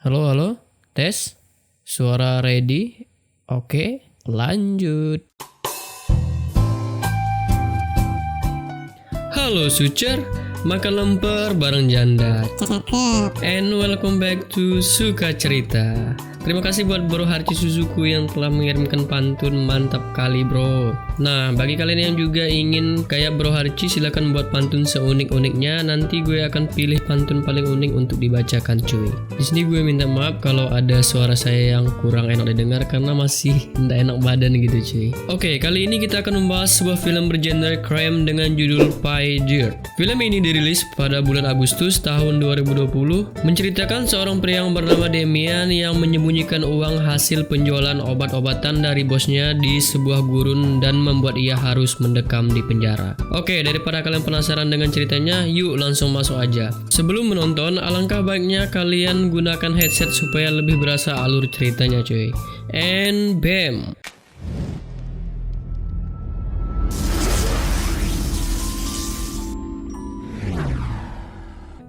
Halo, halo, tes, suara ready, oke, lanjut. Halo Sucer, makan lemper bareng janda. And welcome back to Suka Cerita. Terima kasih buat Bro Harci Suzuku yang telah mengirimkan pantun, mantap kali bro. Nah, bagi kalian yang juga ingin kayak Bro Harci, silahkan buat pantun seunik-uniknya. Nanti gue akan pilih pantun paling unik untuk dibacakan cuy. Di sini gue minta maaf kalau ada suara saya yang kurang enak didengar karena masih tidak enak badan gitu cuy. Oke, kali ini kita akan membahas sebuah film bergenre crime dengan judul Pie Dirt. Film ini dirilis pada bulan Agustus tahun 2020, menceritakan seorang pria yang bernama Damian yang menyembunyikan uang hasil penjualan obat-obatan dari bosnya di sebuah gurun dan membuat ia harus mendekam di penjara. Oke, daripada kalian penasaran dengan ceritanya, yuk langsung masuk aja. Sebelum menonton, alangkah baiknya kalian gunakan headset supaya lebih berasa alur ceritanya cuy. And bam!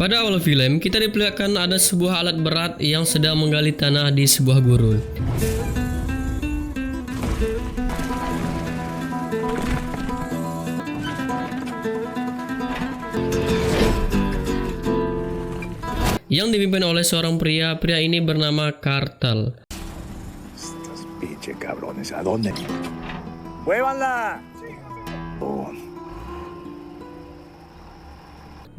Pada awal film, kita diperlihatkan ada sebuah alat berat yang sedang menggali tanah di sebuah gurun. Yang dipimpin oleh seorang pria. Pria ini bernama Cartel.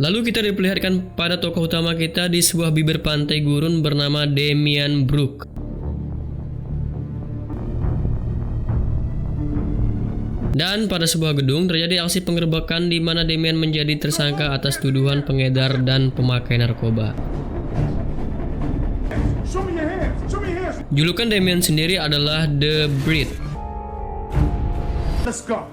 Lalu kita diperlihatkan pada tokoh utama kita di sebuah bibir pantai gurun bernama Damian Brook. Dan pada sebuah gedung terjadi aksi penggerbekan di mana Damian menjadi tersangka atas tuduhan pengedar dan pemakai narkoba. Julukan Damian sendiri adalah The Breed. Let's go.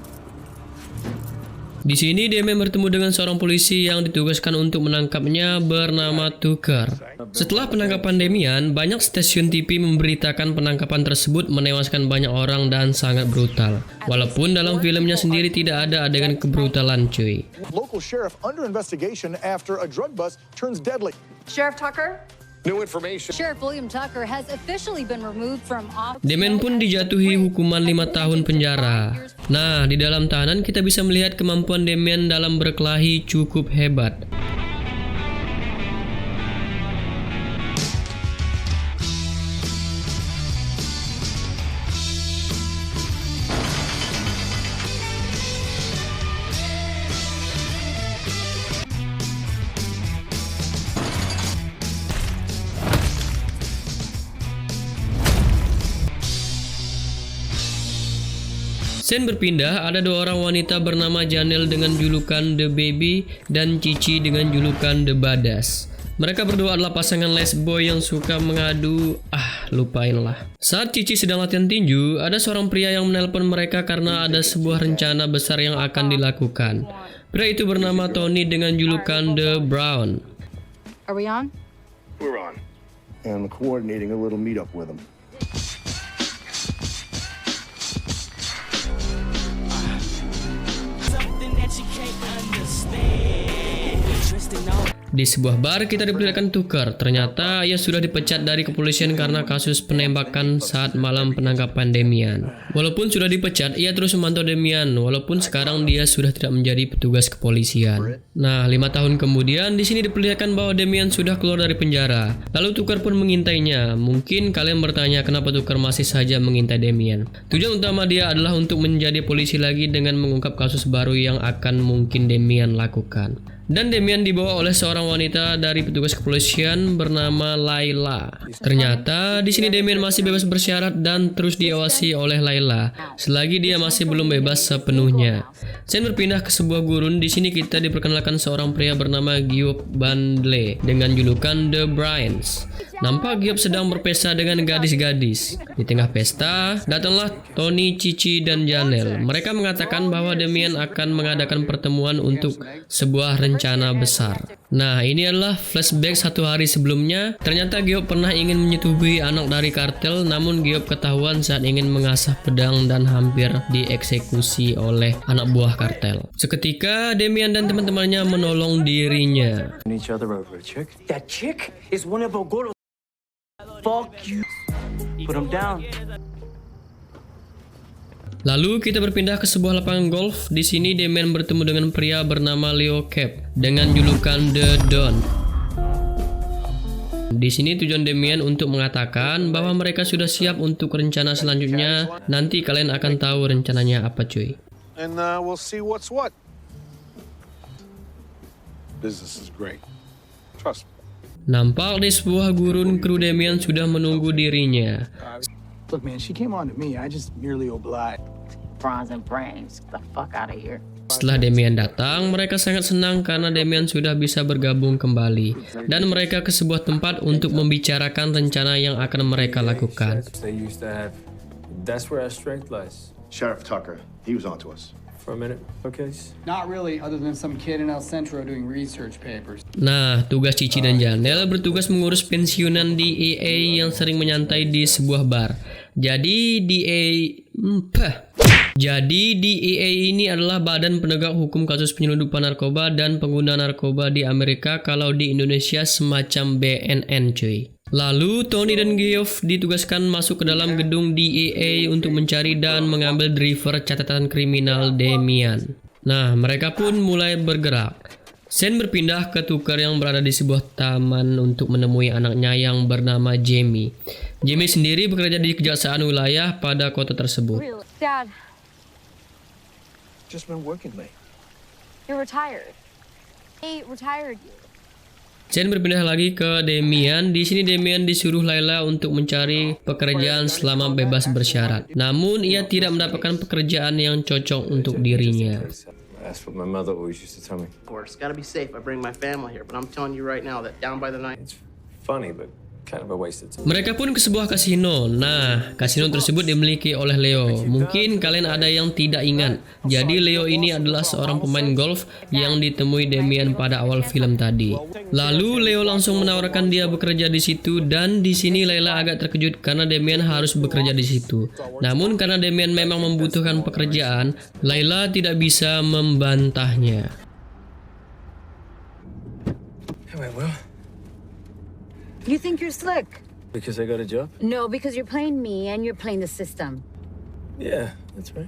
Di sini Damian bertemu dengan seorang polisi yang ditugaskan untuk menangkapnya bernama Tucker. Setelah penangkapan Damian, banyak stasiun TV memberitakan penangkapan tersebut menewaskan banyak orang dan sangat brutal. Walaupun dalam filmnya sendiri tidak ada adegan kebrutalan cuy. Local sheriff under investigation after a drug bust turns deadly. Sheriff Tucker? New information. Sheriff William Tucker has officially been removed from office. Damian pun dijatuhi hukuman 5 tahun penjara. Nah, di dalam tahanan kita bisa melihat kemampuan Damian dalam berkelahi cukup hebat. Scene berpindah, ada dua orang wanita bernama Janelle dengan julukan The Baby dan Cici dengan julukan The Badass. Mereka berdua adalah pasangan lesboy yang suka mengadu, lupainlah. Saat Cici sedang latihan tinju, ada seorang pria yang menelpon mereka karena ada sebuah rencana besar yang akan dilakukan. Pria itu bernama Tony dengan julukan The Brown. Are we on? We're on. And I'm coordinating a little meetup with him. Di sebuah bar kita diperlihatkan Tucker. Ternyata ia sudah dipecat dari kepolisian karena kasus penembakan saat malam penangkapan Damian. Walaupun sudah dipecat, ia terus memantau Damian walaupun sekarang dia sudah tidak menjadi petugas kepolisian. Nah, 5 tahun kemudian di sini diperlihatkan bahwa Damian sudah keluar dari penjara. Lalu Tucker pun mengintainya. Mungkin kalian bertanya kenapa Tucker masih saja mengintai Damian. Tujuan utama dia adalah untuk menjadi polisi lagi dengan mengungkap kasus baru yang akan mungkin Damian lakukan. Dan Damian dibawa oleh seorang wanita dari petugas kepolisian bernama Layla. Ternyata di sini Damian masih bebas bersyarat dan terus diawasi oleh Layla selagi dia masih belum bebas sepenuhnya. Scene berpindah ke sebuah gurun. Di sini kita diperkenalkan seorang pria bernama Giop Bandle dengan julukan The Bryans. Nampak Giop sedang berpesta dengan gadis-gadis. Di tengah pesta, datanglah Tony, Cici, dan Janelle. Mereka mengatakan bahwa Damian akan mengadakan pertemuan untuk sebuah rencana besar. Nah, ini adalah flashback 1 hari sebelumnya. Ternyata Giop pernah ingin menyetubuhi anak dari kartel, namun Giop ketahuan saat ingin mengasah pedang dan hampir dieksekusi oleh anak buah kartel. Seketika, Damian dan teman-temannya menolong dirinya. Each other over a chick. That chick is one of Ogoro's Fuck you. Put him down. Lalu kita berpindah ke sebuah lapangan golf. Di sini Damian bertemu dengan pria bernama Leo Cap dengan julukan The Don. Di sini tujuan Damian untuk mengatakan bahwa mereka sudah siap untuk rencana selanjutnya. Nanti kalian akan tahu rencananya apa, cuy. And we'll see what's what. Business is great. Trust me. Nampak di sebuah gurun kru Damian sudah menunggu dirinya. Look, man, she came on to me. I just merely obliged. Bronze and brains. Get the fuck out of here. Setelah Damian datang, mereka sangat senang karena Damian sudah bisa bergabung kembali. Dan mereka ke sebuah tempat untuk membicarakan rencana yang akan mereka lakukan. They used to have. That's where our strength lies. Sheriff Tucker, he was on to us. For a minute, okay? Not really, other than some kid in El Centro doing research papers. Nah, tugas Cici dan Janel bertugas mengurus pensiunan DEA yang sering menyantai di sebuah bar. Jadi DEA ini adalah badan penegak hukum kasus penyelundupan narkoba dan pengguna narkoba di Amerika, kalau di Indonesia semacam BNN, cuy. Lalu Tony dan Geoff ditugaskan masuk ke dalam gedung DEA untuk mencari dan mengambil driver catatan kriminal Damian. Nah, mereka pun mulai bergerak. Shane berpindah ke Tucker yang berada di sebuah taman untuk menemui anaknya yang bernama Jamie. Jamie sendiri bekerja di kejaksaan wilayah pada kota tersebut. Dad, Just been working late. you're retired. They retired you. Shane berpindah lagi ke Damian. Di sini Damian disuruh Layla untuk mencari pekerjaan selama bebas bersyarat. Namun ia tidak mendapatkan pekerjaan yang cocok untuk dirinya. That's what my mother always used to tell me. Of course, gotta be safe. I bring my family here, but I'm telling you right now that down by the night. It's funny, but kind of a waste of time. Mereka pun ke sebuah kasino. Nah, kasino tersebut dimiliki oleh Leo. Mungkin kalian ada yang tidak ingat. Jadi Leo ini adalah seorang pemain golf yang ditemui Damian pada awal film tadi. Lalu Leo langsung menawarkan dia bekerja di situ, dan di sini Layla agak terkejut karena Damian harus bekerja di situ. Namun karena Damian memang membutuhkan pekerjaan, Layla tidak bisa membantahnya. Anyway, well, You think you're slick? because I got a job? No, because you're playing me and you're playing the system. Yeah, that's right.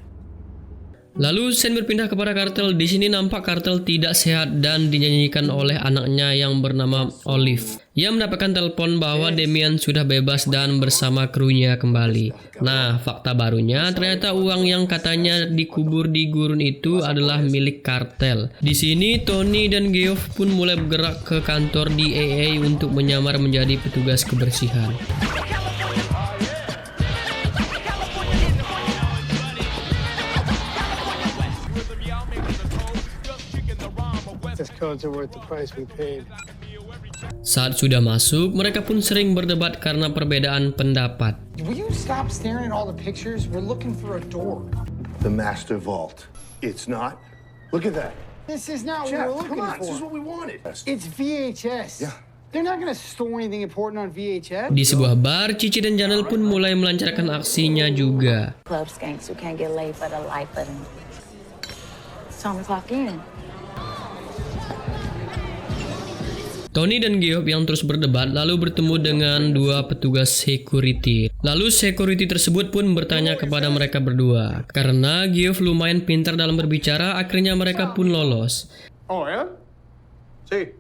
Lalu Shane berpindah kepada Kartel. Di sini nampak Kartel tidak sehat dan dinyanyikan oleh anaknya yang bernama Olive. Ia mendapatkan telepon bahwa Damian sudah bebas dan bersama krunya kembali. Nah, fakta barunya ternyata uang yang katanya dikubur di gurun itu adalah milik Kartel. Di sini Tony dan Geoff pun mulai bergerak ke kantor DEA untuk menyamar menjadi petugas kebersihan. These codes are worth the price we paid. Saat sudah masuk, mereka pun sering berdebat karena perbedaan pendapat. Will you stop staring at all the pictures? We're looking for a door. The master vault. It's not. Look at that. This is not Jeff, what we're come looking on. This is for. what we wanted. It's VHS. Yeah. They're not gonna store anything important on VHS. Di sebuah bar, Cici dan Janel pun mulai melancarkan aksinya juga. Club skanks who can't get laid for the life of them. It's time to clock in. Tony dan Geoff yang terus berdebat lalu bertemu dengan dua petugas security. Lalu security tersebut pun bertanya kepada mereka berdua. Karena Geoff lumayan pintar dalam berbicara, akhirnya mereka pun lolos. Oh, yeah? Sí.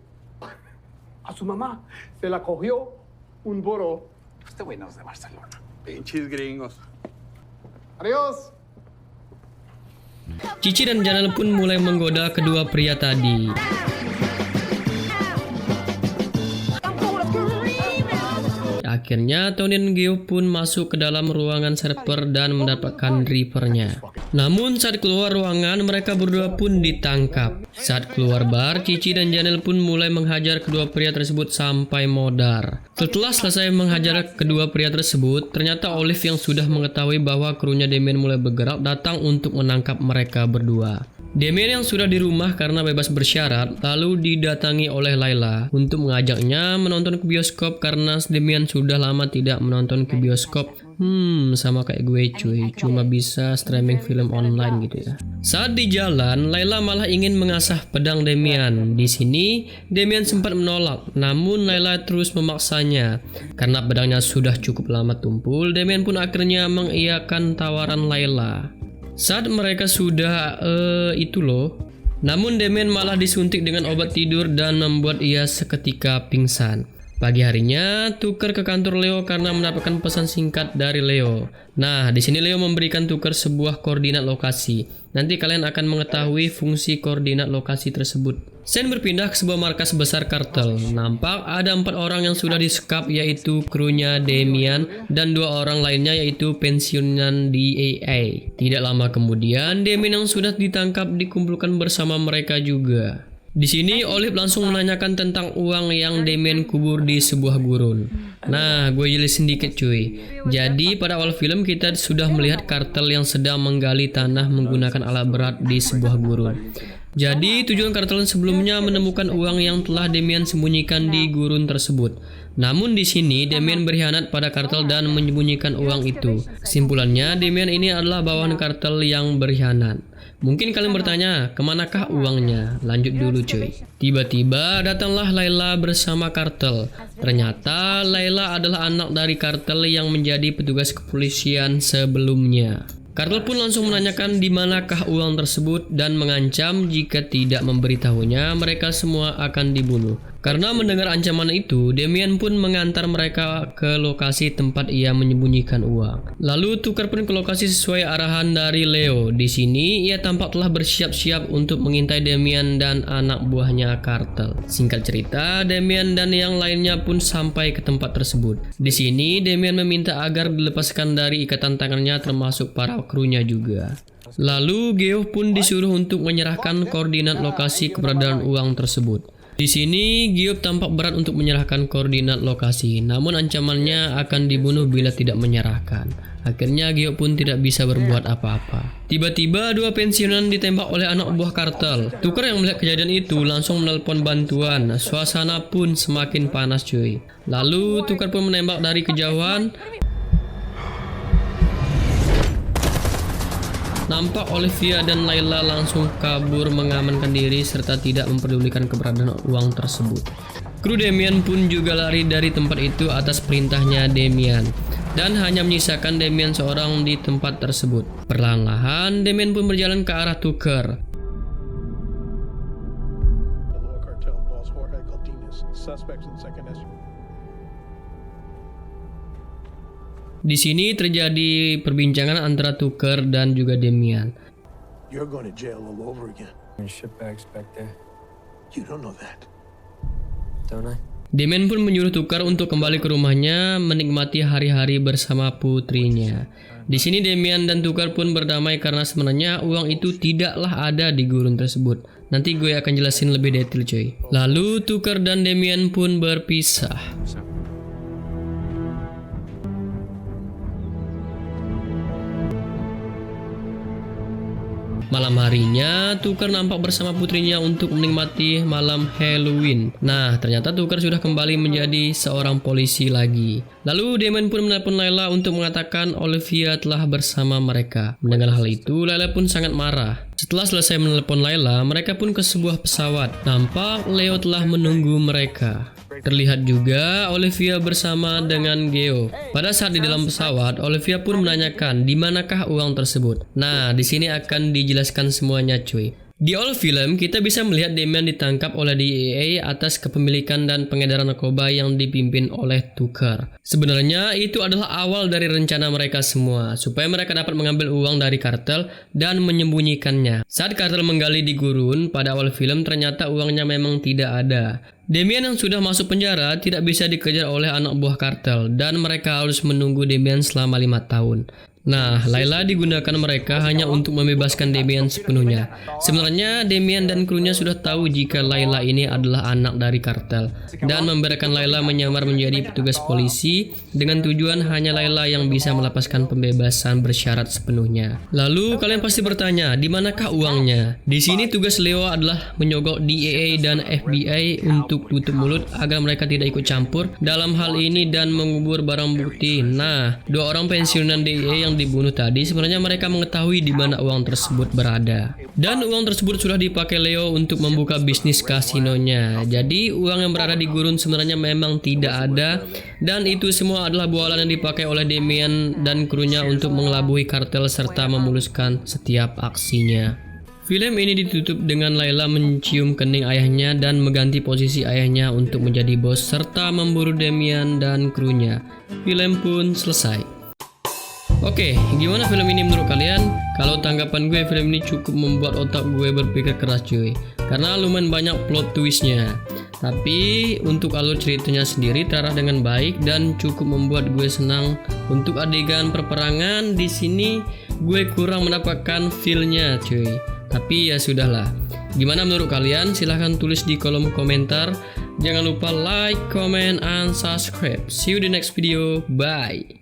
A su mamá se la cogió un boro. Este güey no es de Barcelona. Pinches gringos. Adiós. Cici dan Janel pun mulai menggoda kedua pria tadi. Akhirnya Tony dan Geoff pun masuk ke dalam ruangan server dan mendapatkan drivernya. Namun saat keluar ruangan, mereka berdua pun ditangkap. Saat keluar bar, Cici dan Janel pun mulai menghajar kedua pria tersebut sampai modar. Setelah selesai menghajar kedua pria tersebut, ternyata Olive yang sudah mengetahui bahwa krunya Damian mulai bergerak datang untuk menangkap mereka berdua. Damian yang sudah di rumah karena bebas bersyarat lalu didatangi oleh Layla untuk mengajaknya menonton ke bioskop karena Damian sudah lama tidak menonton ke bioskop Sama kayak gue cuy, cuma bisa streaming film online gitu ya. Saat di jalan, Layla malah ingin mengasah pedang Damian. Di sini, Damian sempat menolak, namun Layla terus memaksanya. Karena pedangnya sudah cukup lama tumpul, Damian pun akhirnya mengiyakan tawaran Layla. Saat mereka sudah namun Damian malah disuntik dengan obat tidur dan membuat ia seketika pingsan. Pagi harinya, Tucker ke kantor Leo karena mendapatkan pesan singkat dari Leo. Nah, di sini Leo memberikan Tucker sebuah koordinat lokasi. Nanti kalian akan mengetahui fungsi koordinat lokasi tersebut. Scene berpindah ke sebuah markas besar kartel. Nampak ada 4 orang yang sudah disekap, yaitu krunya Damian dan 2 orang lainnya yaitu pensiunan DEA. Tidak lama kemudian, Damian yang sudah ditangkap dikumpulkan bersama mereka juga. Di sini Olive langsung menanyakan tentang uang yang Damian kubur di sebuah gurun. Nah, gue jelasin sedikit cuy. Jadi pada awal film kita sudah melihat kartel yang sedang menggali tanah menggunakan alat berat di sebuah gurun. Jadi tujuan kartel sebelumnya menemukan uang yang telah Damian sembunyikan di gurun tersebut. Namun di sini Damian berkhianat pada kartel dan menyembunyikan uang itu. Kesimpulannya, Damian ini adalah bawahan kartel yang berkhianat. Mungkin kalian bertanya, kemanakah uangnya? Lanjut dulu cuy. Tiba-tiba datanglah Layla bersama kartel. Ternyata Layla adalah anak dari kartel yang menjadi petugas kepolisian sebelumnya. Kartel pun langsung menanyakan di manakah uang tersebut dan mengancam jika tidak memberitahunya mereka semua akan dibunuh. Karena mendengar ancaman itu, Damian pun mengantar mereka ke lokasi tempat ia menyembunyikan uang. Lalu Tucker pun ke lokasi sesuai arahan dari Leo. Di sini ia tampak telah bersiap-siap untuk mengintai Damian dan anak buahnya kartel. Singkat cerita, Damian dan yang lainnya pun sampai ke tempat tersebut. Di sini Damian meminta agar dilepaskan dari ikatan tangannya termasuk para krunya juga. Lalu Geoff pun disuruh untuk menyerahkan koordinat lokasi keberadaan uang tersebut. Di sini Geoff tampak berat untuk menyerahkan koordinat lokasi, namun ancamannya akan dibunuh bila tidak menyerahkan. Akhirnya Geoff pun tidak bisa berbuat apa-apa. Tiba-tiba 2 pensiunan ditembak oleh anak buah kartel. Tucker yang melihat kejadian itu langsung menelpon bantuan. Suasana pun semakin panas cuy. Lalu Tucker pun menembak dari kejauhan. Nampak Olivia dan Layla langsung kabur mengamankan diri serta tidak mempedulikan keberadaan uang tersebut. Kru Damian pun juga lari dari tempat itu atas perintahnya Damian dan hanya menyisakan Damian seorang di tempat tersebut. Perlahan-lahan Damian pun berjalan ke arah Tucker. Di sini terjadi perbincangan antara Tucker dan juga Damian. You're going to jail all over again. Ship bags back there, You don't know that. don't I? Damian pun menyuruh Tucker untuk kembali ke rumahnya menikmati hari-hari bersama putrinya. Di sini Damian dan Tucker pun berdamai karena sebenarnya uang itu tidaklah ada di gurun tersebut. Nanti gue akan jelasin lebih detail cuy. Lalu Tucker dan Damian pun berpisah. Malam harinya, Tucker nampak bersama putrinya untuk menikmati malam Halloween. Nah, ternyata Tucker sudah kembali menjadi seorang polisi lagi. Lalu Damian pun menelpon Layla untuk mengatakan Olivia telah bersama mereka. Mendengar hal itu, Layla pun sangat marah. Setelah selesai menelpon Layla, mereka pun ke sebuah pesawat. Nampak Leo telah menunggu mereka. Terlihat juga Olivia bersama dengan Geoff. Pada saat di dalam pesawat, Olivia pun menanyakan di manakah uang tersebut. Nah, di sini akan dijelaskan semuanya cuy. Di awal film, kita bisa melihat Damian ditangkap oleh DEA atas kepemilikan dan pengedaran narkoba yang dipimpin oleh Tucker. Sebenarnya itu adalah awal dari rencana mereka semua, supaya mereka dapat mengambil uang dari kartel dan menyembunyikannya. Saat kartel menggali di gurun, pada awal film ternyata uangnya memang tidak ada. Damian yang sudah masuk penjara tidak bisa dikejar oleh anak buah kartel dan mereka harus menunggu Damian selama 5 tahun. Nah, Layla digunakan mereka hanya untuk membebaskan Damian sepenuhnya. Sebenarnya Damian dan krunya sudah tahu jika Layla ini adalah anak dari kartel dan membiarkan Layla menyamar menjadi petugas polisi dengan tujuan hanya Layla yang bisa melepaskan pembebasan bersyarat sepenuhnya. Lalu kalian pasti bertanya, di manakah uangnya? Di sini tugas Leo adalah menyogok DEA dan FBI untuk tutup mulut agar mereka tidak ikut campur dalam hal ini dan mengubur barang bukti. Nah, 2 orang pensiunan DEA yang dibunuh tadi sebenarnya mereka mengetahui di mana uang tersebut berada. Dan uang tersebut sudah dipakai Leo untuk membuka bisnis kasinonya. Jadi uang yang berada di gurun sebenarnya memang tidak ada, dan itu semua adalah bualan yang dipakai oleh Damian dan krunya untuk mengelabui kartel serta memuluskan setiap aksinya. Film ini ditutup dengan Layla mencium kening ayahnya dan mengganti posisi ayahnya untuk menjadi bos serta memburu Damian dan krunya. Film pun selesai. Oke, gimana film ini menurut kalian? Kalau tanggapan gue, film ini cukup membuat otak gue berpikir keras cuy, karena lumayan banyak plot twistnya. Tapi untuk alur ceritanya sendiri terarah dengan baik dan cukup membuat gue senang. Untuk adegan perperangan di sini gue kurang mendapatkan feel-nya cuy. Tapi ya sudahlah. Gimana menurut kalian? Silahkan tulis di kolom komentar. Jangan lupa like, comment, and subscribe. See you di next video. Bye.